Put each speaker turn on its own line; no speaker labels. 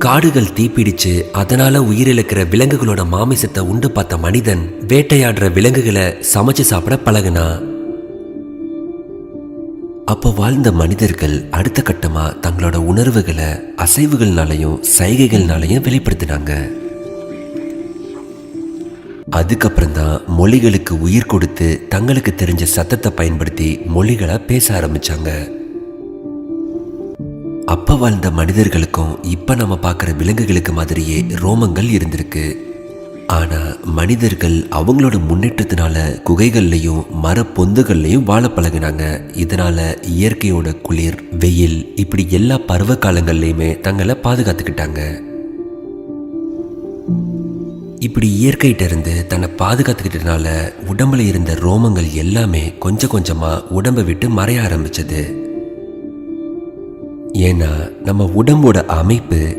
காடுகள் தீப்பிடிச்சு அதனால உயிரிழக்கிற விலங்குகளோட மாமிசத்தை உண்டு பார்த்த மனிதன் வேட்டையாடுற விலங்குகளை சமைச்சு சாப்பிட பழகுனா. அப்போ வாழ்ந்த மனிதர்கள் அடுத்த கட்டமா தங்களோட உணர்வுகளை அசைவுகள்னாலையும் சைகைகள்னாலையும் வெளிப்படுத்தினாங்க. அதுக்கப்புறம் தான் மொழிகளுக்கு உயிர் கொடுத்து தங்களுக்கு தெரிஞ்ச சத்தத்தை பயன்படுத்தி மொழிகளை பேச ஆரம்பிச்சாங்க. அப்ப வாழ்ந்த மனிதர்களுக்கும் இப்ப நம்ம பார்க்குற விலங்குகளுக்கு மாதிரியே ரோமங்கள் இருந்திருக்கு. ஆனா மனிதர்கள் அவங்களோட முன்னேற்றத்தினால குகைகள்லையும் மர பொந்துகள்லையும் வாழ பழகினாங்க. இதனால இயற்கையோட குளிர், வெயில் இப்படி எல்லா பருவ காலங்கள்லையுமே தங்களை பாதுகாத்துக்கிட்டாங்க. இப்படி இயற்கையிட்ட இருந்து தன்னை பாதுகாத்துக்கிட்டனால உடம்புல இருந்த ரோமங்கள் எல்லாமே கொஞ்சம் கொஞ்சமா உடம்பை விட்டு மறைய ஆரம்பிச்சது. ஏன்னா நம்ம உடம்போட அமைப்பு